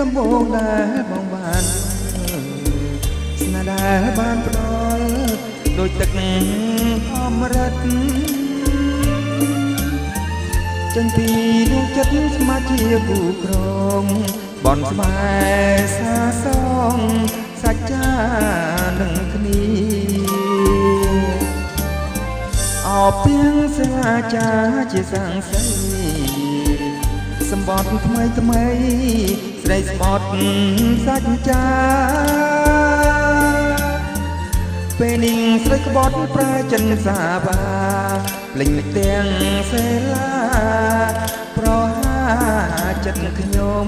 ដំបូងដែលបងបានស្នេហ៍ដែលបានផ្ដល់ដូចទឹកអមរិតចេញពីដួងចិត្តស្មាជាគូក្រងបនស្បែសាសងសច្ចានឹងគ្នាអបទៀងសាចាជាសង្ស័យសម្បត្តិថ្មីថ្មីស្រីស្បត់សច្ចាពេលនេះស្រីក្បត់ប្រែចិនសាបាភ្លេចទាំងសេលាប្រហាចិត្តខ្ញុំ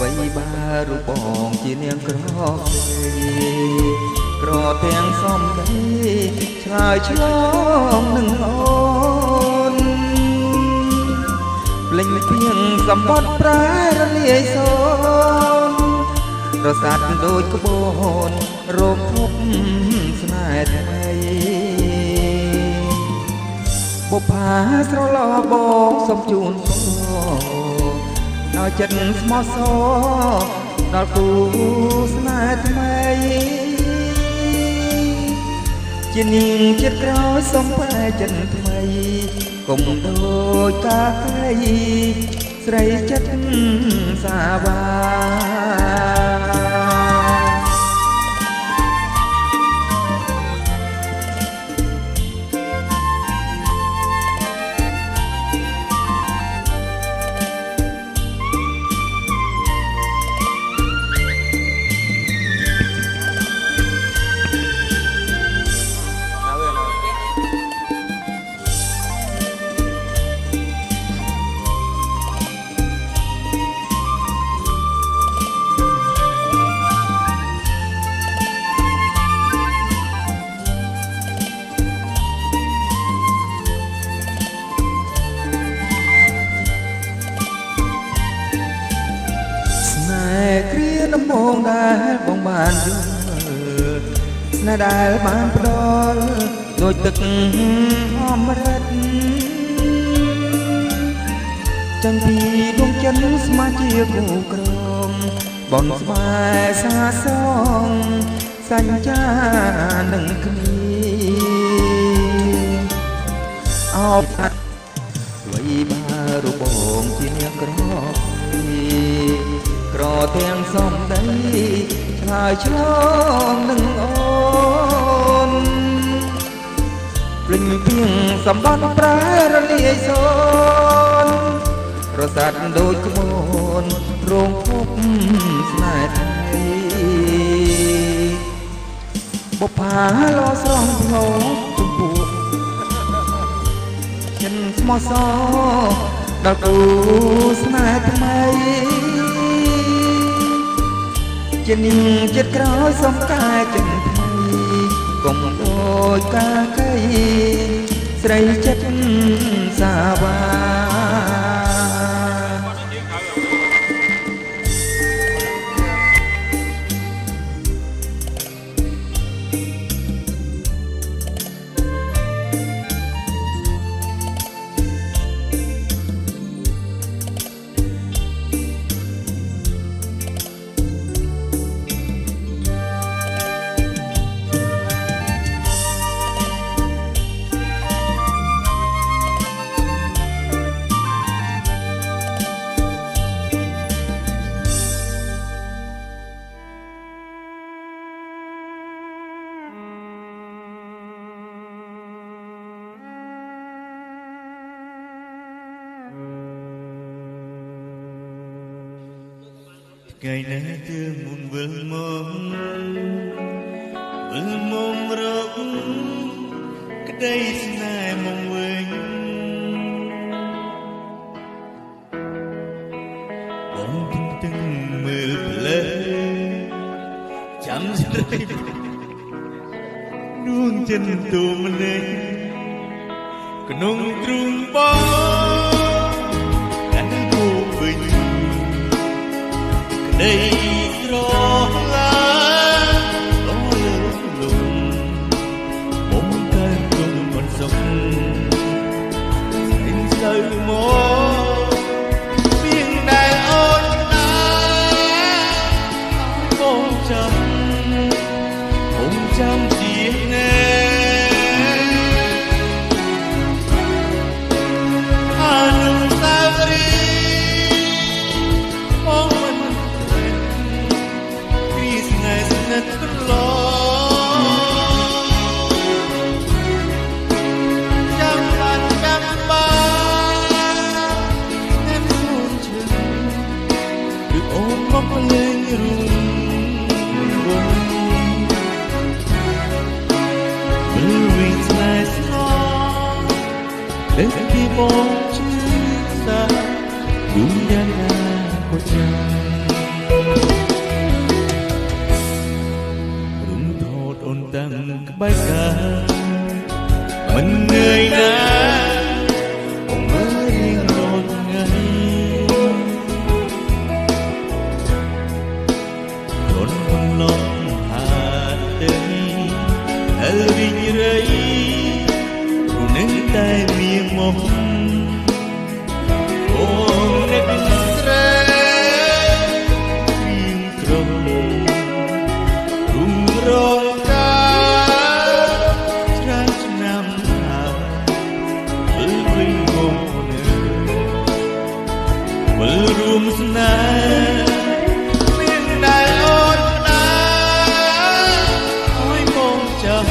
វ័យបារូបបងជានាងក្រក្រទាំងសំដីឆ្លើយឆ្លងនឹងអូនភ្លេចពីងសម្បត្តិប្រែរលាយសូនរសាត់ដូចក្បូនរោគភពស្នេហ៍ថ្មីបុប្ផាស្រឡោបងសុំជូនពរដល់ចិត្តស្មោះសរដល់គូស្នេហ៍ថ្មីជានាងចិត្តក្រោយសុំបែចិត្តថ្មីកុំដូចតាក្រីស្រីចិត្តសាវាគ្រាដំបូងដែលបងបានយល់ស្នេហ៍ដែលបានផ្ដល់ដូចទឹកអមរិតចឹងពីដួងចិត្តស្មាជាគូក្រងបនស្បែសាសងសញ្ចានឹងគ្នាអោបអាត់វ័យបារូបបងជានាងក្រក្រទាំងសំដីឆ្លើយឆ្លងនឹងអូនភ្លេចពីងសម្បត្តិប្រែរលាយសូនរសាត់ដូចក្បូនរងភពស្នេហ៍ថ្មីបុប្ផាឡោស្រងភ្លោជំពូចិនស្មោះសរដល់គូស្នេហ៍ថ្មីជានាងចិត្តក្រោយសំកាយចិត្តថ្មីកុំដូចកាកៃស្រីចិត្តសាវាថ្ងៃណាទើបមុនវិលមករកក្តីស្នេហ៍មកវិញបងទន្ទឹងមើលផ្លែចាំស្រីដួងចិត្តទូម្លេះក្នុងទ្រូងបងកាន់គូវិញដីស្រឡាអូលំបំកើគុំមិនសុខស្រីសៅមកពីងណា đến khi bóng chưa xa đúng gian nan của chàng rung thốt ôn tăng bài ca mình người na mới một ngày đón con lòng hà tây ở đình rơi nâng tay miệng mồm ôm nét rơi miệng trầm rung rong ca trái nam hà với vinh ngôn với rùm sna miệng đại ôn na ôi mong chấm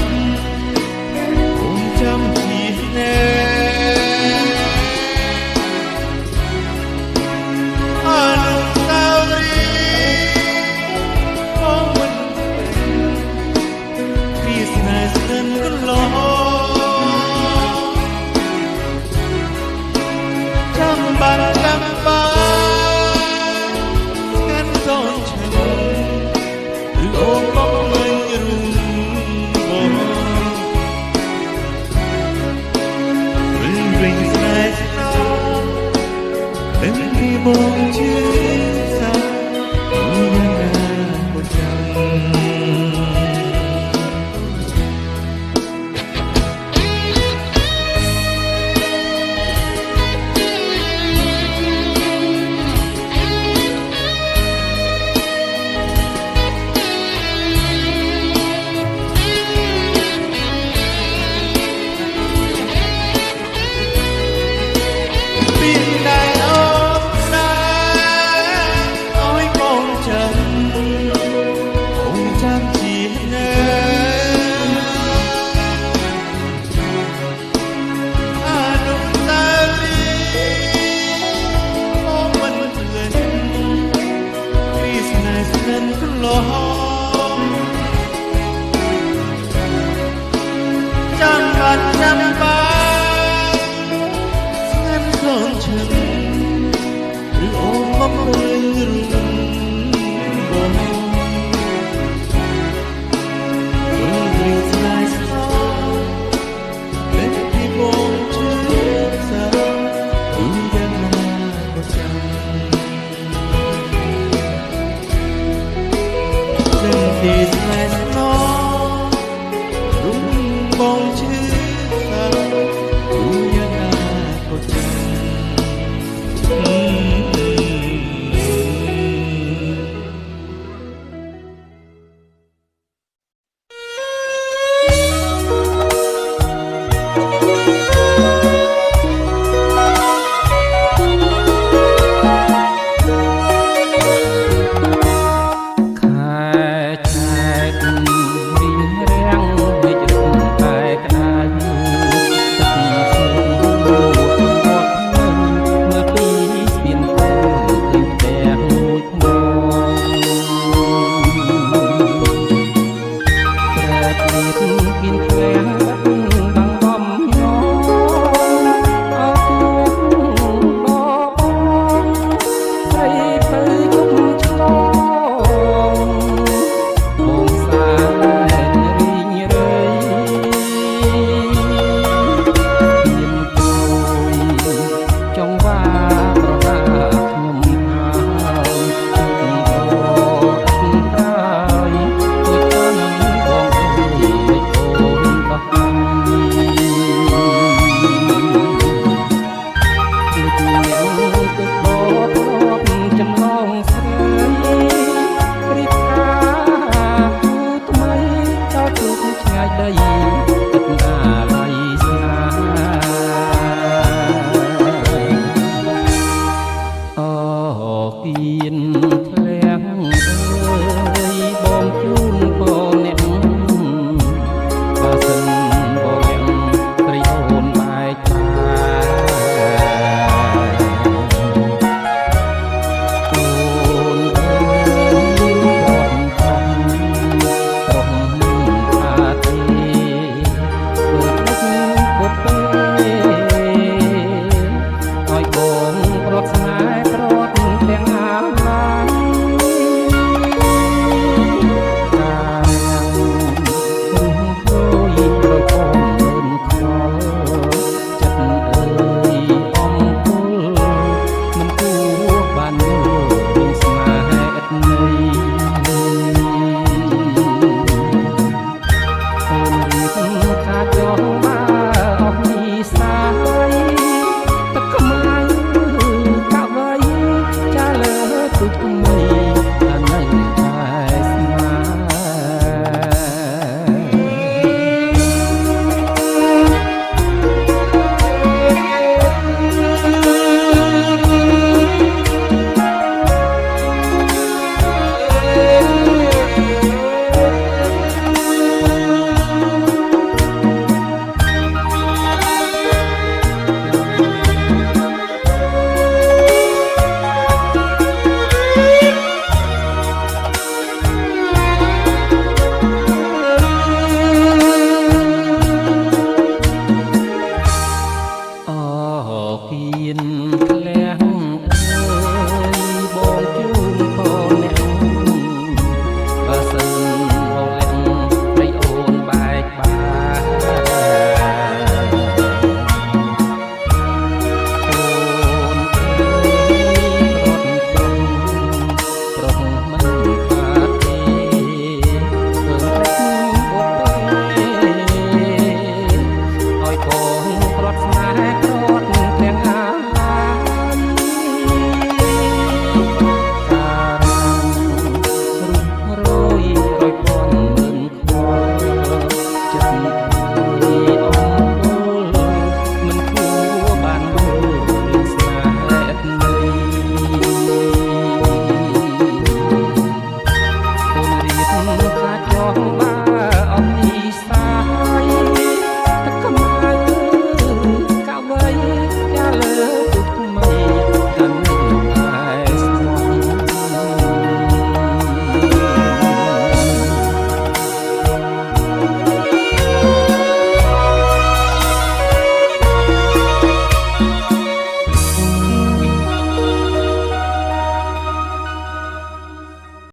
Hãy bóng chiếc xa như là một trăng chẳng hạn chẳng bao ngăn con chân từ ôm mong bên rừng bóng Every night song đến khi bóng trước xa đúng gian nan của chàng Every night song đúng bóng trước